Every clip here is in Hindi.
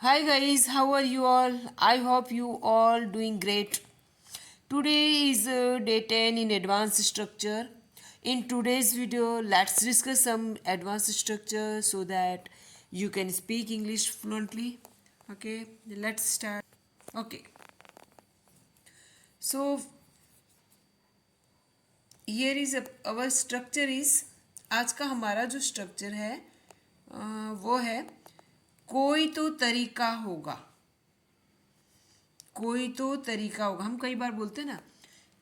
Hi guys, how are you all? I hope you all doing great. Today is day 10 in advanced structure. In today's video, let's discuss some advanced structure so that you can speak English fluently. Okay, let's start. Okay, so here is our structure is आज का हमारा जो स्ट्रक्चर है वो है कोई तो तरीका होगा। कोई तो तरीका होगा, हम कई बार बोलते हैं ना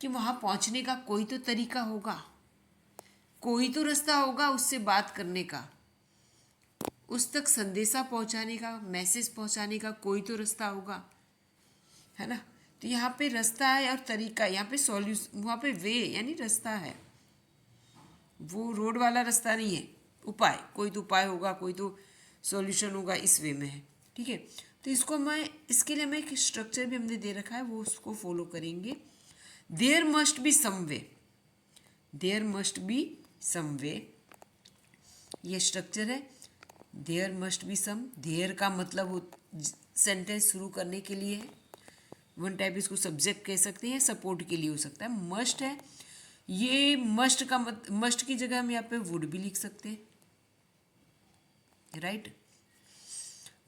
कि वहाँ पहुँचने का कोई तो तरीका होगा, कोई तो रास्ता होगा उससे बात करने का, उस तक संदेशा पहुँचाने का, मैसेज पहुँचाने का कोई तो रास्ता होगा, है ना। तो यहाँ पे रास्ता है और तरीका, यहाँ पे सॉल्यूशन, वहाँ पे वे यानी रास्ता है, वो रोड वाला रास्ता नहीं है। उपाय, कोई तो उपाय होगा, कोई तो सॉल्यूशन होगा, इस वे में है। ठीक है, तो इसके लिए हमें एक स्ट्रक्चर भी हमने दे रखा है, वो उसको फॉलो करेंगे। There must be some way, there must be some way, ये स्ट्रक्चर है। There must be some, there का मतलब हो सेंटेंस शुरू करने के लिए है। वन टाइप इसको सब्जेक्ट कह सकते हैं, सपोर्ट के लिए हो सकता है। मस्ट है, ये मस्ट का मस्ट की जगह हम यहाँ पे वुड भी लिख सकते हैं, राइट।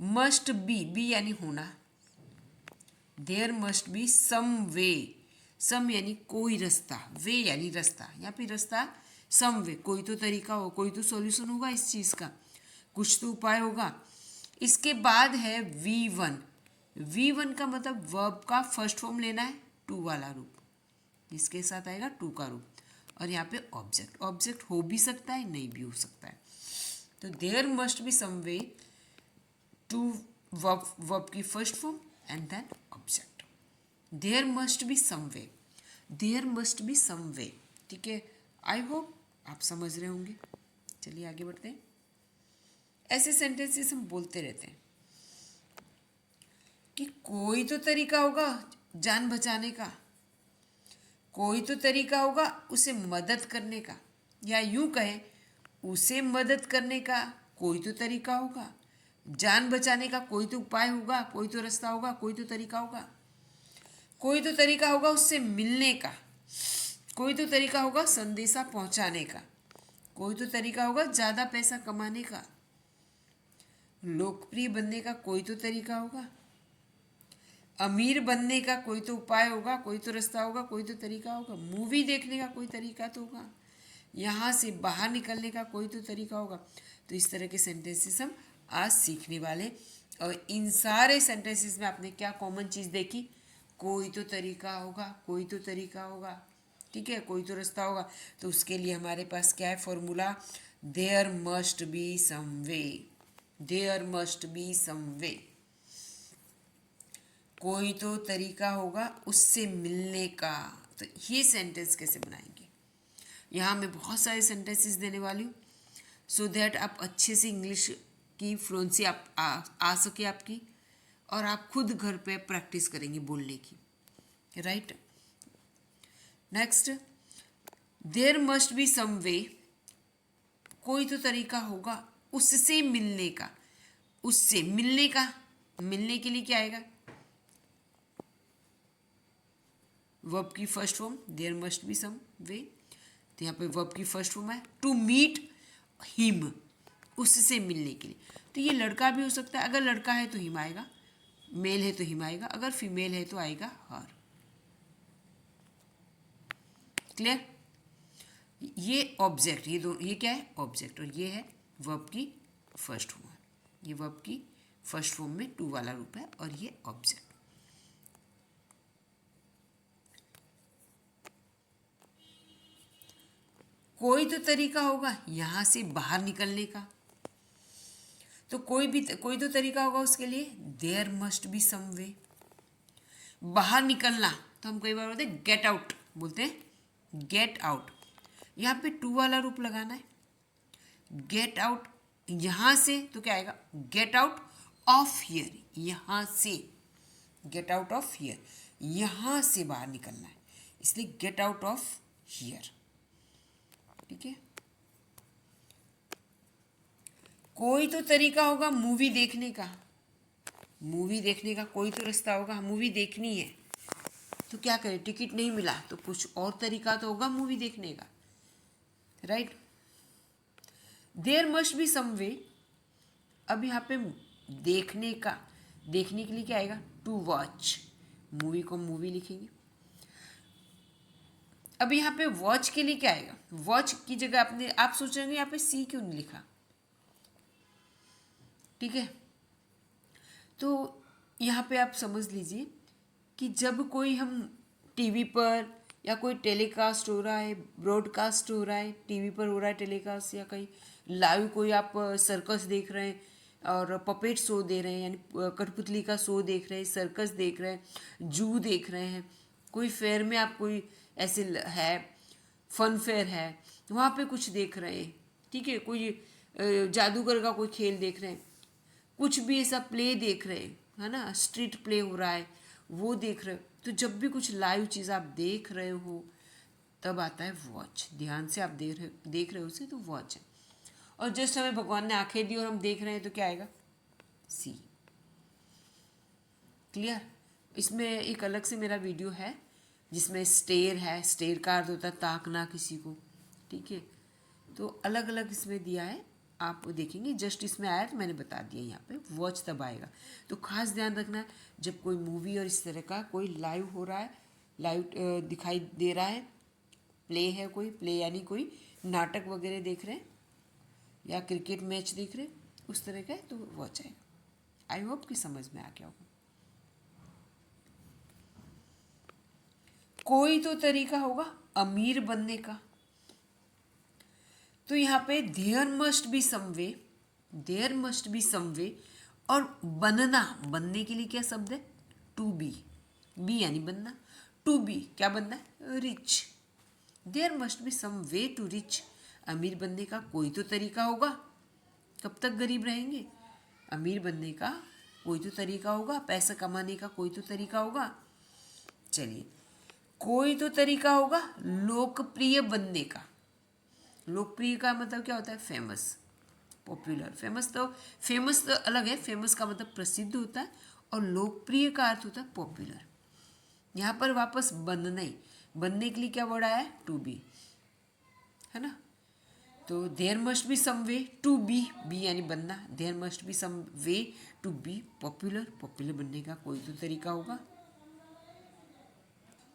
मस्ट बी यानी होना। देयर मस्ट बी सम वे, सम यानी कोई रास्ता, वे यानी रास्ता, यहाँ पे रास्ता सम वे, कोई तो तरीका हो, कोई तो सॉल्यूशन होगा इस चीज़ का, कुछ तो उपाय होगा। इसके बाद है V1। V1 का मतलब वर्ब का फर्स्ट फॉर्म लेना है, टू वाला रूप, इसके साथ आएगा टू का रूप। और यहाँ पे ऑब्जेक्ट, ऑब्जेक्ट हो भी सकता है, नहीं भी हो सकता है। तो there must be some way to verb की first form and then object. There must be some way, there must be some way. ठीक है, आई होप आप समझ रहे होंगे। चलिए आगे बढ़ते हैं। ऐसे सेंटेंसेस हम बोलते रहते हैं कि कोई तो तरीका होगा जान बचाने का, कोई तो तरीका होगा उसे मदद करने का, या यूं कहें उसे मदद करने का कोई तो तरीका होगा, जान बचाने का कोई तो उपाय होगा, कोई तो रास्ता होगा, कोई तो तरीका होगा, कोई तो तरीका होगा उससे मिलने का, कोई तो तरीका होगा संदेशा पहुंचाने का, कोई तो तरीका होगा ज़्यादा पैसा कमाने का, लोकप्रिय बनने का कोई तो तरीका होगा, अमीर बनने का कोई तो उपाय होगा, कोई तो रास्ता होगा, कोई तो तरीका होगा, मूवी देखने का कोई तरीका तो होगा, यहाँ से बाहर निकलने का कोई तो तरीका होगा। तो इस तरह के सेंटेंसेस हम आज सीखने वाले। और इन सारे सेंटेंसेस में आपने क्या कॉमन चीज़ देखी? कोई तो तरीका होगा, कोई तो तरीका होगा, ठीक है, कोई तो रास्ता होगा। तो उसके लिए हमारे पास क्या है formula? There must be some way, there must be some way, कोई तो तरीका होगा उससे मिलने का। तो ये सेंटेंस कैसे बनाएंगे? यहाँ मैं बहुत सारे सेंटेंसेस देने वाली हूँ सो दैट आप अच्छे से इंग्लिश की फ्लुएंसी आप आ सके आपकी, और आप खुद घर पे प्रैक्टिस करेंगे बोलने की, right. Next, there must be some way, कोई तो तरीका होगा उससे मिलने का, उससे मिलने का, मिलने के लिए क्या आएगा? वर्ब की first form, there must be some way. तो यहाँ पे वर्ब की फर्स्ट फॉर्म है टू मीट हिम, उससे मिलने के लिए। तो ये लड़का भी हो सकता है, अगर लड़का है तो हिम आएगा, मेल है तो हिम आएगा, अगर फीमेल है तो आएगा हर। क्लियर? ये ऑब्जेक्ट, ये दो, ये क्या है? ऑब्जेक्ट, और ये है वर्ब की फर्स्ट फॉर्म, ये वर्ब की फर्स्ट फॉर्म में टू वाला रूप है, और ये ऑब्जेक्ट। कोई तो तरीका होगा यहाँ से बाहर निकलने का, तो कोई तो तरीका होगा उसके लिए, देयर मस्ट बी सम वे। बाहर निकलना तो हम कई बार बोलते हैं गेट आउट, बोलते हैं गेट आउट, यहाँ पे टू वाला रूप लगाना है, गेट आउट। यहाँ से तो क्या आएगा? गेट आउट ऑफ हियर, यहाँ से, गेट आउट ऑफ हियर, यहाँ से बाहर निकलना है, इसलिए गेट आउट ऑफ हियर। ठीक है, कोई तो तरीका होगा मूवी देखने का, मूवी देखने का कोई तो रास्ता होगा, मूवी देखनी है तो क्या करें, टिकट नहीं मिला तो कुछ और तरीका तो होगा मूवी देखने का, right. There must be some way. अब यहाँ पे देखने के लिए क्या आएगा, टू वॉच, मूवी को मूवी लिखेंगे। अब यहाँ पे वॉच के लिए क्या आएगा, वॉच की जगह आप सोचेंगे यहाँ पे सी क्यों नहीं लिखा, ठीक है। तो यहाँ पे आप समझ लीजिए कि जब कोई हम टीवी पर या कोई टेलीकास्ट हो रहा है, ब्रॉडकास्ट हो रहा है, टीवी पर हो रहा है टेलीकास्ट, या कहीं लाइव कोई आप सर्कस देख रहे हैं और पपेट शो दे रहे हैं, यानी कठपुतली का शो देख रहे हैं, सर्कस देख रहे हैं, जू देख रहे हैं, कोई फेयर में आप कोई ऐसे है, फन फेयर है, वहाँ पे कुछ देख रहे हैं, ठीक है, कोई जादूगर का कोई खेल देख रहे हैं, कुछ भी ऐसा प्ले देख रहे हैं, है ना, स्ट्रीट प्ले हो रहा है वो देख रहे हो, तो जब भी कुछ लाइव चीज़ आप देख रहे हो तब आता है वॉच। ध्यान से आप देख रहे हो उसे तो वॉच है। और जस्ट हमें भगवान ने आंखें दी और हम देख रहे हैं तो क्या आएगा, सी। क्लियर। इसमें एक अलग से मेरा वीडियो है जिसमें स्टेयर है, स्टेयर का अर्थ होता है ताकना किसी को, ठीक है। तो अलग अलग इसमें दिया है, आप देखेंगे, जस्ट इसमें आया तो मैंने बता दिया। यहाँ पे वॉच तब आएगा, तो खास ध्यान रखना है जब कोई मूवी और इस तरह का कोई लाइव हो रहा है, लाइव दिखाई दे रहा है, प्ले है, कोई प्ले यानी कोई नाटक वगैरह देख रहे हैं या क्रिकेट मैच देख रहे हैं, उस तरह का है तो वॉच आएगा। आई होप कि समझ में आ गया होगा। कोई तो तरीका होगा अमीर बनने का, तो यहाँ पे there must be some way, there must be some way, और बनने के लिए क्या शब्द है, टू बी यानी बनना, टू बी क्या बनना है, rich. There must be some way to rich, अमीर बनने का कोई तो तरीका होगा। कब तक गरीब रहेंगे, अमीर बनने का कोई तो तरीका होगा, पैसा कमाने का कोई तो तरीका होगा। चलिए, कोई तो तरीका होगा लोकप्रिय बनने का। लोकप्रिय का मतलब क्या होता है, फेमस, पॉपुलर। फेमस तो अलग है, फेमस का मतलब प्रसिद्ध होता है और लोकप्रिय का अर्थ होता है पॉपुलर। यहाँ पर वापस बनने के लिए क्या वर्ड आया है, टू बी, है ना। तो there must be some way to be यानी बनना, there must be some way to be popular, popular बनने का कोई तो तरीका होगा।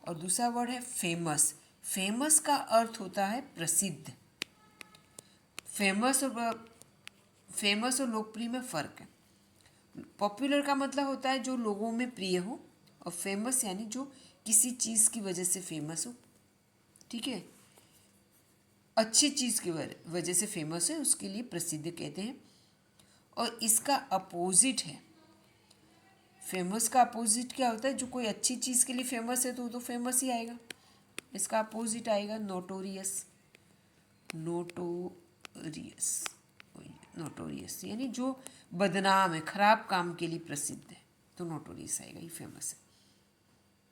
और दूसरा वर्ड है फेमस, फेमस का अर्थ होता है प्रसिद्ध। फेमस और लोकप्रिय में फ़र्क है। पॉपुलर का मतलब होता है जो लोगों में प्रिय हो, और फेमस यानी जो किसी चीज़ की वजह से फेमस हो, ठीक है, अच्छी चीज़ की वजह से फेमस है, उसके लिए प्रसिद्ध कहते हैं। और इसका अपोजिट है, फेमस का अपोजिट क्या होता है, जो कोई अच्छी चीज़ के लिए फेमस है तो वो तो फेमस ही आएगा। इसका अपोजिट आएगा नोटोरियस, नोटोरियस यानी जो बदनाम है, खराब काम के लिए प्रसिद्ध है, तो नोटोरियस आएगा, ये फेमस है।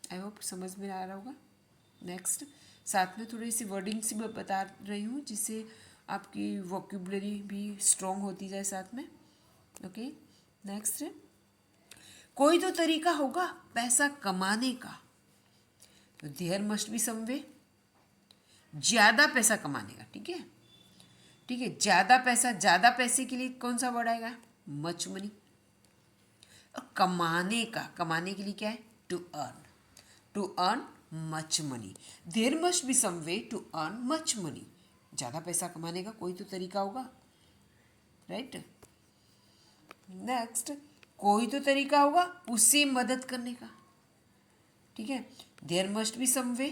आई होप समझ में आ रहा होगा। नेक्स्ट, साथ में थोड़ी सी वर्डिंग सी बता रही हूँ जिससे आपकी वोकेबुलरी भी स्ट्रॉन्ग होती जाए साथ में। ओके, नेक्स्ट, कोई तो तरीका होगा पैसा कमाने का, तो देयर मस्ट बी सम वे, ज़्यादा पैसा कमाने का, ठीक है, ठीक है, ज़्यादा पैसे के लिए कौन सा वर्ड आएगा, मच मनी। और कमाने के लिए क्या है, to earn much money, there must be some way to earn much money, ज़्यादा पैसा कमाने का कोई तो तरीका होगा, राइट। नेक्स्ट, कोई तो तरीका होगा उसे मदद करने का, ठीक है, there must be some way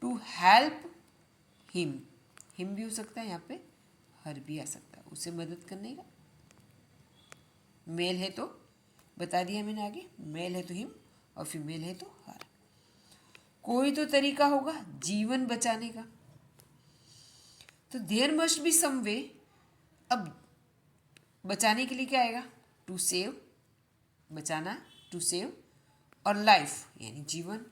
to help him भी हो सकता है, यहाँ पे हर भी आ सकता है, उसे मदद करने का। मेल है तो बता दिया मैंने आगे, मेल है तो हिम और फीमेल है तो हर। कोई तो तरीका होगा जीवन बचाने का, तो there must be some way, अब बचाने के लिए क्या आएगा, टू सेव, बचाना, टू सेव, और लाइफ यानी जीवन।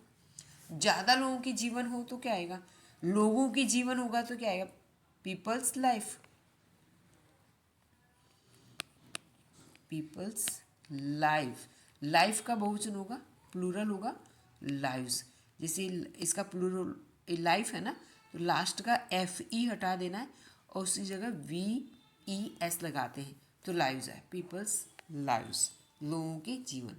ज़्यादा लोगों की जीवन हो तो क्या आएगा, लोगों की जीवन होगा तो क्या आएगा, people's life, people's life, life का बहुवचन होगा, प्लूरल होगा लाइव्स। जैसे इसका प्लूरल लाइफ है ना, तो लास्ट का एफ ई हटा देना है और उसी जगह वी ई एस लगाते हैं तो लाइव्स है, पीपल्स लाइव्स, लोगों के जीवन।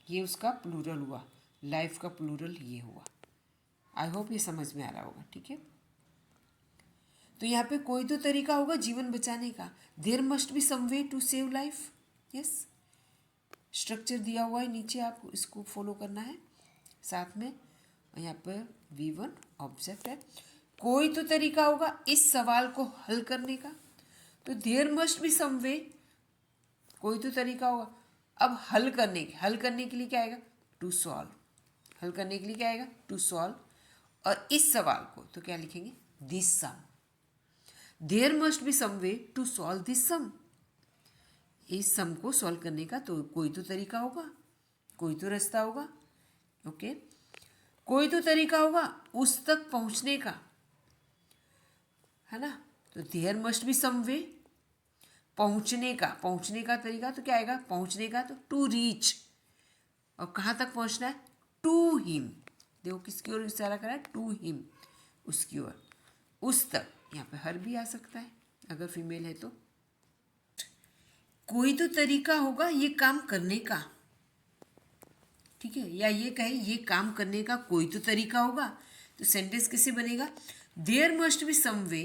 ये उसका प्लूरल हुआ, लाइफ का प्लूरल ये हुआ। आई होप ये समझ में आ रहा होगा, ठीक है। तो यहाँ पे कोई तो तरीका होगा जीवन बचाने का। There must be some way to save life. Yes, structure दिया हुआ है नीचे, आपको इसको फॉलो करना है साथ में। यहाँ पर V1 ऑब्जेक्ट है। कोई तो तरीका होगा इस सवाल को हल करने का, तो there must be some way, कोई तो तरीका होगा। अब हल करने के लिए क्या आएगा? To solve. हल करने के लिए क्या आएगा? To solve. और इस सवाल को तो क्या लिखेंगे? This sum. There must be some way to solve this sum. इस सम को सॉल्व करने का तो कोई तो तरीका होगा, कोई तो रास्ता होगा। ओके, कोई तो तरीका होगा उस तक पहुंचने का, है ना। तो देयर मस्ट बी सम वे, पहुंचने का तरीका तो क्या आएगा? पहुंचने का तो टू रीच। और कहाँ तक पहुंचना है? To him. देखो किसकी ओर इशारा करा है? टू हिम, उसकी ओर, उस तक। यहाँ पे हर भी आ सकता है अगर फीमेल है तो। कोई तो तरीका होगा ये काम करने का, ठीक है, या ये कहे ये काम करने का कोई तो तरीका होगा। तो सेंटेंस कैसे बनेगा? There must be some way,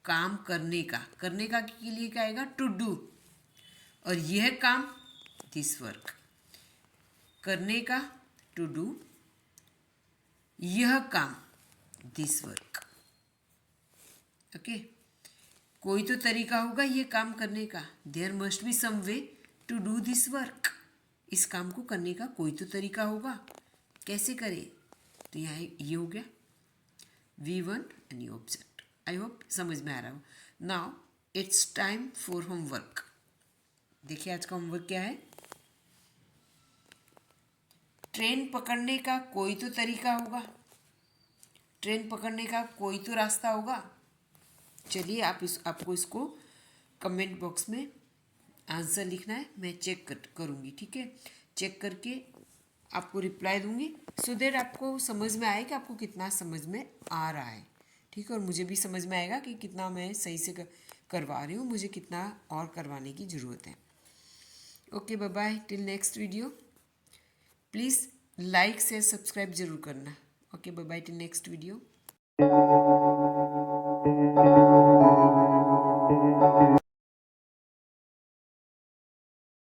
काम करने का के लिए क्या आएगा? To do. और यह काम, दिस वर्क, करने का टू डू, यह काम, दिस वर्क। ओके, कोई तो तरीका होगा ये काम करने का। There must be some way to do this work. इस काम को करने का कोई तो तरीका होगा। कैसे करें? तो यहाँ ये हो गया V1 एंड ये ऑब्जेक्ट। आई होप समझ में आ रहा हो। Now it's time for homework. देखिए आज का होमवर्क क्या है? ट्रेन पकड़ने का कोई तो तरीका होगा, ट्रेन पकड़ने का कोई तो रास्ता होगा। चलिए आपको इसको कमेंट बॉक्स में आंसर लिखना है, मैं चेक करूँगी, ठीक है। चेक करके आपको रिप्लाई दूंगी, सो दैट आपको समझ में आए कि आपको कितना समझ में आ रहा है, ठीक है। और मुझे भी समझ में आएगा कि कितना मैं सही से करवा रही हूँ, मुझे कितना और करवाने की ज़रूरत है। Okay, bye bye, till next video. Please like share subscribe जरूर करना। Okay, bye bye, till next video.